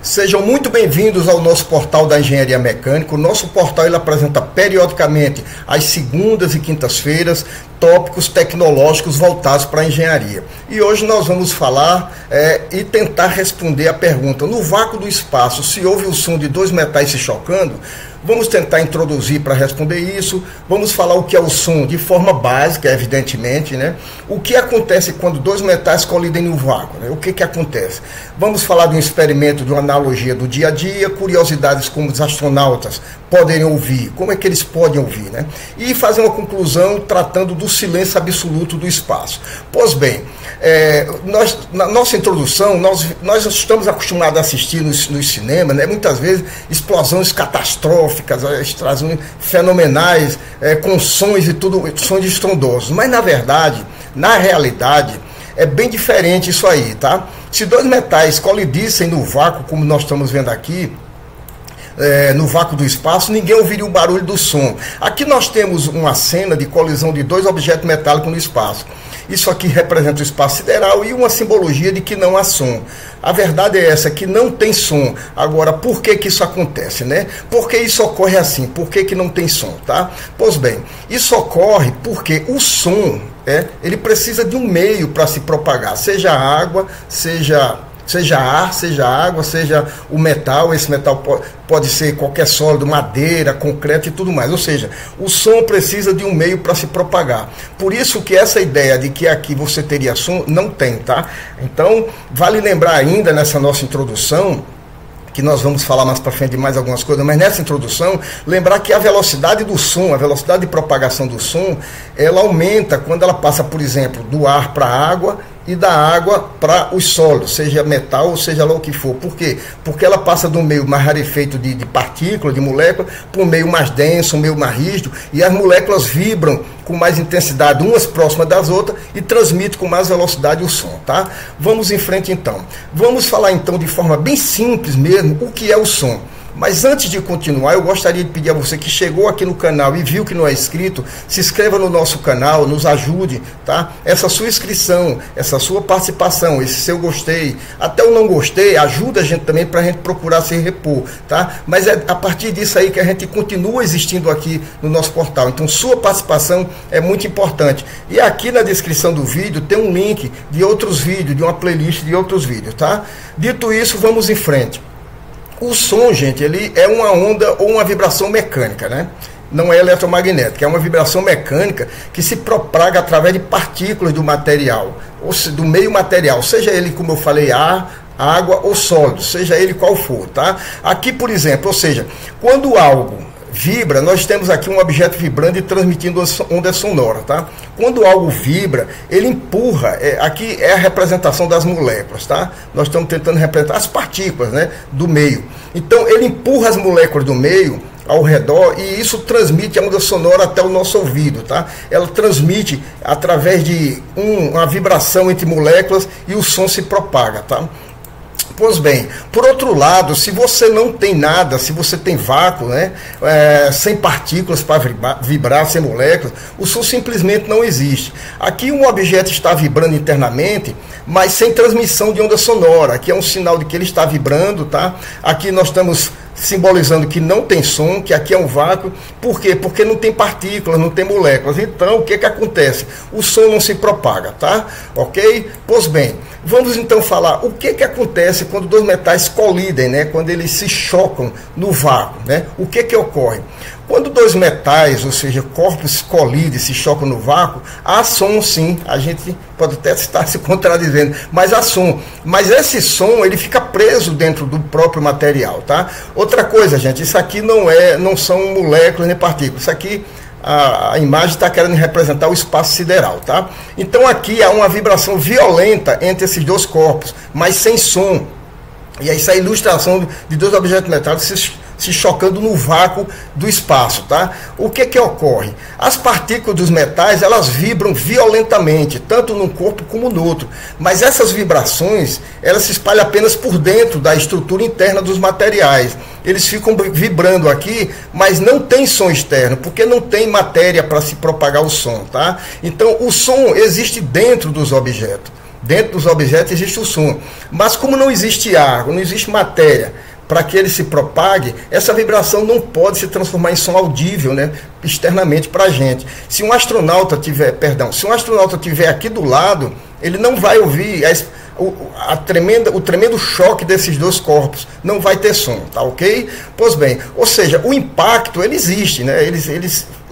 Sejam muito bem-vindos ao nosso portal da Engenharia Mecânica. O nosso portal ele apresenta periodicamente, às segundas e quintas-feiras, tópicos tecnológicos voltados para a engenharia. E hoje nós vamos falar e tentar responder a pergunta: no vácuo do espaço, se houve o som de dois metais se chocando? Vamos tentar introduzir para responder isso. Vamos falar o que é o som de forma básica, evidentemente, né? O que acontece quando dois metais colidem no vácuo, né? O que acontece? Vamos falar de um experimento, de uma analogia do dia a dia, curiosidades como os astronautas podem ouvir, como é que eles podem ouvir, né? E fazer uma conclusão tratando do silêncio absoluto do espaço. Pois bem, na nossa introdução, nós estamos acostumados a assistir nos cinemas, né? Muitas vezes, explosões catastróficas, explosões fenomenais, com sons e tudo, sons estrondosos. Mas, na realidade, é bem diferente isso aí, tá? Se dois metais colidissem no vácuo, como nós estamos vendo aqui, no vácuo do espaço, ninguém ouviria o barulho do som. Aqui nós temos uma cena de colisão de dois objetos metálicos no espaço. Isso aqui representa o espaço sideral e uma simbologia de que não há som. A verdade é essa, que não tem som. Agora, por que isso acontece, né? Por que isso ocorre assim? Por que não tem som, tá? Pois bem, isso ocorre porque o som, ele precisa de um meio para se propagar, seja água, seja ar, seja água, seja o metal. Esse metal pode ser qualquer sólido, madeira, concreto e tudo mais. Ou seja, o som precisa de um meio para se propagar. Por isso que essa ideia de que aqui você teria som, não tem, tá? Então, vale lembrar ainda nessa nossa introdução, que nós vamos falar mais para frente de mais algumas coisas, mas nessa introdução, lembrar que a velocidade do som, a velocidade de propagação do som, ela aumenta quando ela passa, por exemplo, do ar para a água e da água para os sólidos, seja metal ou seja lá o que for. Por quê? Porque ela passa do meio mais rarefeito de partículas, de moléculas, para um meio mais denso, um meio mais rígido, e as moléculas vibram com mais intensidade, umas próximas das outras, e transmitem com mais velocidade o som, tá? Vamos em frente então. Vamos falar então de forma bem simples mesmo o que é o som. Mas antes de continuar, eu gostaria de pedir a você que chegou aqui no canal e viu que não é inscrito, se inscreva no nosso canal, nos ajude, tá? Essa sua inscrição, essa sua participação, esse seu gostei, até o não gostei, ajuda a gente também para a gente procurar se repor, tá? Mas é a partir disso aí que a gente continua existindo aqui no nosso portal. Então, sua participação é muito importante. E aqui na descrição do vídeo tem um link de outros vídeos, de uma playlist de outros vídeos, tá? Dito isso, vamos em frente. O som, gente, ele é uma onda ou uma vibração mecânica, né? Não é eletromagnética, é uma vibração mecânica que se propaga através de partículas do material, ou do meio material, seja ele, como eu falei, ar, água ou sólido, seja ele qual for, tá? Aqui, por exemplo, ou seja, quando algo vibra, nós temos aqui um objeto vibrando e transmitindo onda sonora, tá? Quando algo vibra, ele empurra, aqui é a representação das moléculas, tá? Nós estamos tentando representar as partículas, né, do meio. Então, ele empurra as moléculas do meio ao redor e isso transmite a onda sonora até o nosso ouvido, tá? Ela transmite através de uma vibração entre moléculas e o som se propaga, tá? Pois bem, por outro lado, se você não tem nada, se você tem vácuo, né, sem partículas para vibrar, sem moléculas, o som simplesmente não existe. Aqui um objeto está vibrando internamente, mas sem transmissão de onda sonora. Aqui é um sinal de que ele está vibrando, tá? Aqui nós estamos simbolizando que não tem som, que aqui é um vácuo. Por quê? Porque não tem partículas, não tem moléculas. Então, o que acontece? O som não se propaga, tá? Ok? Pois bem, vamos então falar o que acontece quando dois metais colidem, né? Quando eles se chocam no vácuo, né? O que ocorre? Quando dois metais, ou seja, corpos colidem, se chocam no vácuo, há som sim, a gente pode até estar se contradizendo, mas há som. Mas esse som, ele fica preso dentro do próprio material, tá? Outra coisa, gente, isso aqui não são moléculas nem partículas, isso aqui, a imagem está querendo representar o espaço sideral, tá? Então aqui há uma vibração violenta entre esses dois corpos, mas sem som. E essa é a ilustração de dois objetos metálicos se chocando no vácuo do espaço, tá? O que ocorre? As partículas dos metais, elas vibram violentamente, tanto num corpo como no outro, mas essas vibrações, elas se espalham apenas por dentro da estrutura interna dos materiais. Eles ficam vibrando aqui, mas não tem som externo, porque não tem matéria para se propagar o som, tá? Então, o som existe dentro dos objetos. Dentro dos objetos existe o som. Mas como não existe ar, não existe matéria para que ele se propague, essa vibração não pode se transformar em som audível, né, externamente para a gente. Se um astronauta tiver aqui do lado, ele não vai ouvir o tremendo choque desses dois corpos, não vai ter som, tá ok? Pois bem, ou seja, o impacto, ele existe, né?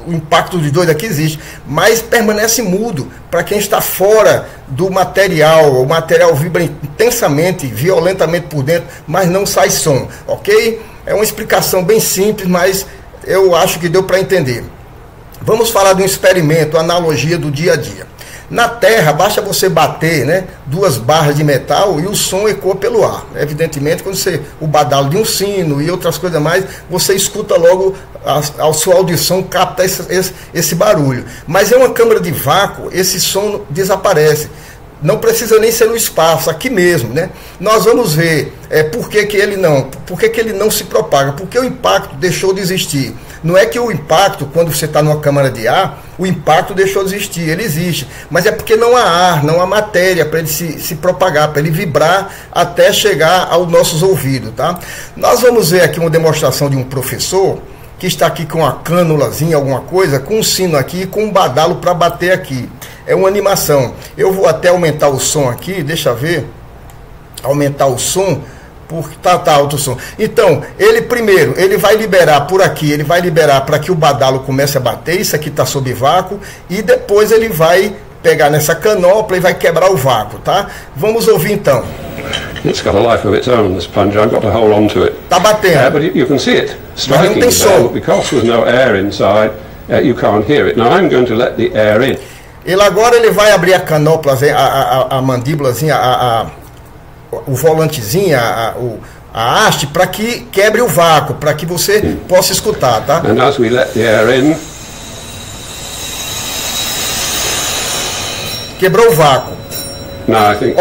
O impacto dos dois aqui existe, mas permanece mudo para quem está fora do material. O material vibra intensamente, violentamente por dentro, mas não sai som, ok? É uma explicação bem simples, mas eu acho que deu para entender. Vamos falar de um experimento, analogia do dia a dia. Na Terra, basta você bater, né, 2 barras de metal e o som ecoa pelo ar. Evidentemente, quando o badalo de um sino e outras coisas mais, você escuta logo, a sua audição capta esse barulho. Mas em uma câmara de vácuo, esse som desaparece. Não precisa nem ser no espaço, aqui mesmo, né? Nós vamos ver por que ele não se propaga, porque o impacto deixou de existir. Não é que o impacto, quando você está numa câmara de ar, o impacto deixou de existir, ele existe, mas é porque não há ar, não há matéria para ele se propagar, para ele vibrar até chegar aos nossos ouvidos, tá? Nós vamos ver aqui uma demonstração de um professor que está aqui com uma cânulazinha, alguma coisa, com um sino aqui, com um badalo para bater aqui. É uma animação. Eu vou até aumentar o som aqui, deixa eu ver. Aumentar o som, porque tá alto o som. Então, ele vai liberar por aqui, ele vai liberar para que o badalo comece a bater, isso aqui está sob vácuo, e depois ele vai pegar nessa canopla e vai quebrar o vácuo, tá? Vamos ouvir então. It's got a life of its own, this plunger. I've got to hold on to it. Tá batendo. But you can see it striking the bell, because there's no air inside, you can't hear it. Now I'm going to let the air in. Ele vai abrir a canopla, a mandíbulazinha, o volantezinho, a haste, para que quebre o vácuo, para que você possa escutar, tá? And as we let the air in, quebrou o vácuo. now I think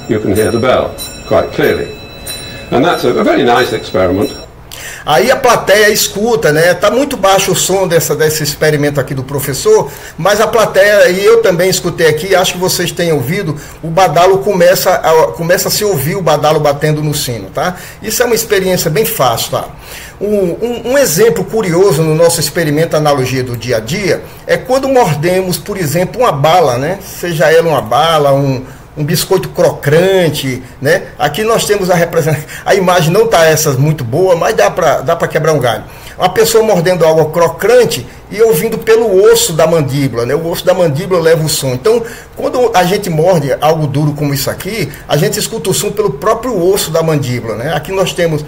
you can hear the bell quite clearly. And that's a very nice experiment. Aí a plateia escuta, né? Tá muito baixo o som desse experimento aqui do professor, mas a plateia, e eu também escutei aqui, acho que vocês têm ouvido, o badalo começa a se ouvir o badalo batendo no sino, tá? Isso é uma experiência bem fácil, tá? Um exemplo curioso no nosso experimento analogia do dia a dia é quando mordemos, por exemplo, uma bala, né? Seja ela uma bala, um biscoito crocante, né? Aqui nós temos a imagem não está muito boa, mas dá para quebrar um galho. Uma pessoa mordendo algo crocante e ouvindo pelo osso da mandíbula, né? O osso da mandíbula leva o som. Então, quando a gente morde algo duro como isso aqui, a gente escuta o som pelo próprio osso da mandíbula, né? Aqui nós temos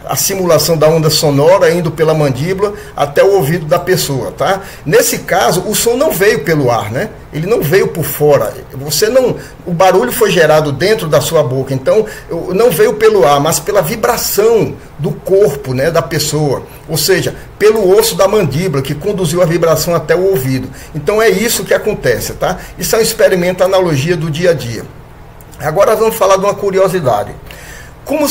a simulação da onda sonora indo pela mandíbula até o ouvido da pessoa, tá? Nesse caso, o som não veio pelo ar, né? Ele não veio por fora. O barulho foi gerado dentro da sua boca, então não veio pelo ar, mas pela vibração do corpo, né, da pessoa. Ou seja, pelo osso da mandíbula que conduziu a vibração até o ouvido. Então é isso que acontece, tá? Isso é um experimento, analogia do dia a dia. Agora vamos falar de uma curiosidade. Como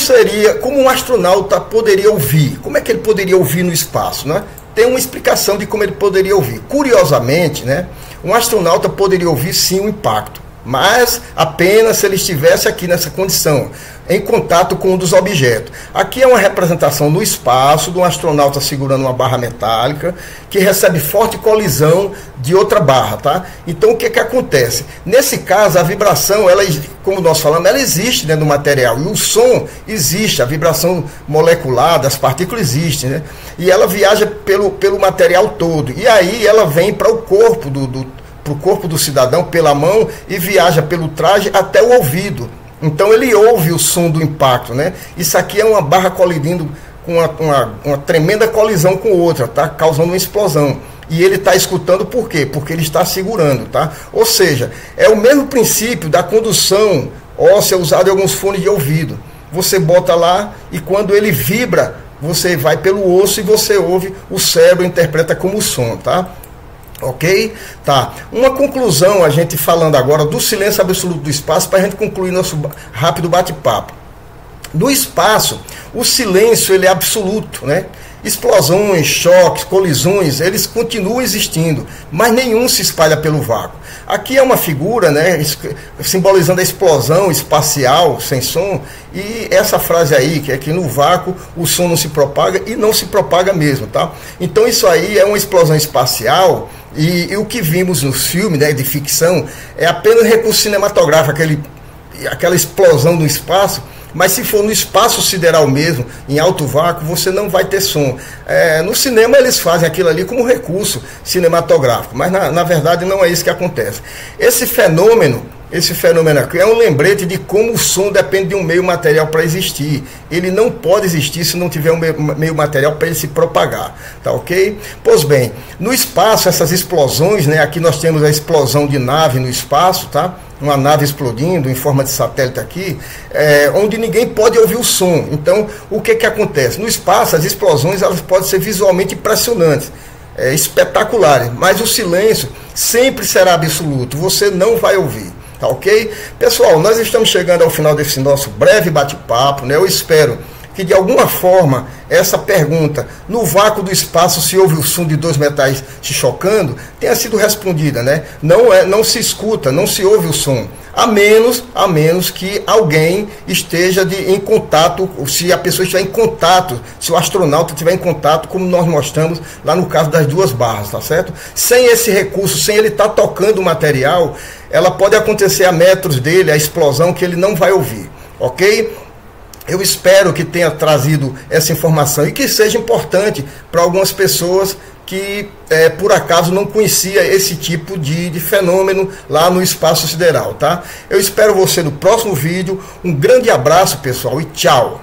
um astronauta poderia ouvir? Como é que ele poderia ouvir no espaço, né? Tem uma explicação de como ele poderia ouvir. Curiosamente, né, um astronauta poderia ouvir sim o impacto, mas apenas se ele estivesse aqui nessa condição, em contato com um dos objetos. Aqui é uma representação no espaço de um astronauta segurando uma barra metálica que recebe forte colisão de outra barra, tá? Então o que acontece? Nesse caso, a vibração, como nós falamos, ela existe dentro do material, e o som existe, a vibração molecular das partículas existe, né? E ela viaja pelo material todo, e aí ela vem para o corpo pro corpo do cidadão pela mão e viaja pelo traje até o ouvido. Então ele ouve o som do impacto, né? Isso aqui é uma barra colidindo com uma tremenda colisão com outra, tá? Causando uma explosão. E ele está escutando por quê? Porque ele está segurando, tá? Ou seja, é o mesmo princípio da condução óssea usada em alguns fones de ouvido. Você bota lá e quando ele vibra, você vai pelo osso e você ouve, o cérebro interpreta como som, tá? Ok? Tá. Uma conclusão, a gente falando agora do silêncio absoluto do espaço, para a gente concluir nosso rápido bate-papo. No espaço, o silêncio ele é absoluto, né? Explosões, choques, colisões, eles continuam existindo, mas nenhum se espalha pelo vácuo. Aqui é uma figura, né, simbolizando a explosão espacial sem som, e essa frase aí, que é que no vácuo o som não se propaga, e não se propaga mesmo, tá? Então isso aí é uma explosão espacial, e o que vimos nos filmes, né, de ficção é apenas recurso cinematográfico, aquela explosão no espaço. Mas se for no espaço sideral mesmo, em alto vácuo, você não vai ter som. No cinema eles fazem aquilo ali como recurso cinematográfico, mas na verdade não é isso que acontece. Esse fenômeno aqui é um lembrete de como o som depende de um meio material para existir. Ele não pode existir se não tiver um meio material para ele se propagar, tá ok? Pois bem, no espaço, essas explosões, né? Aqui nós temos a explosão de nave no espaço, tá? Uma nave explodindo em forma de satélite aqui, onde ninguém pode ouvir o som. Então, o que acontece? No espaço, as explosões elas podem ser visualmente impressionantes, espetaculares, mas o silêncio sempre será absoluto, você não vai ouvir. Tá ok? Pessoal, nós estamos chegando ao final desse nosso breve bate-papo, né? Eu espero que de alguma forma essa pergunta, no vácuo do espaço se ouve o som de dois metais se chocando, tenha sido respondida, né? Não se escuta, não se ouve o som, a menos que alguém esteja em contato, se a pessoa estiver em contato, se o astronauta estiver em contato, como nós mostramos lá no caso das duas barras, tá certo? Sem esse recurso, sem ele estar tocando o material, ela pode acontecer a metros dele, a explosão que ele não vai ouvir, ok? Eu espero que tenha trazido essa informação e que seja importante para algumas pessoas que por acaso não conhecia esse tipo de fenômeno lá no espaço sideral, tá? Eu espero você no próximo vídeo. Um grande abraço, pessoal, e tchau!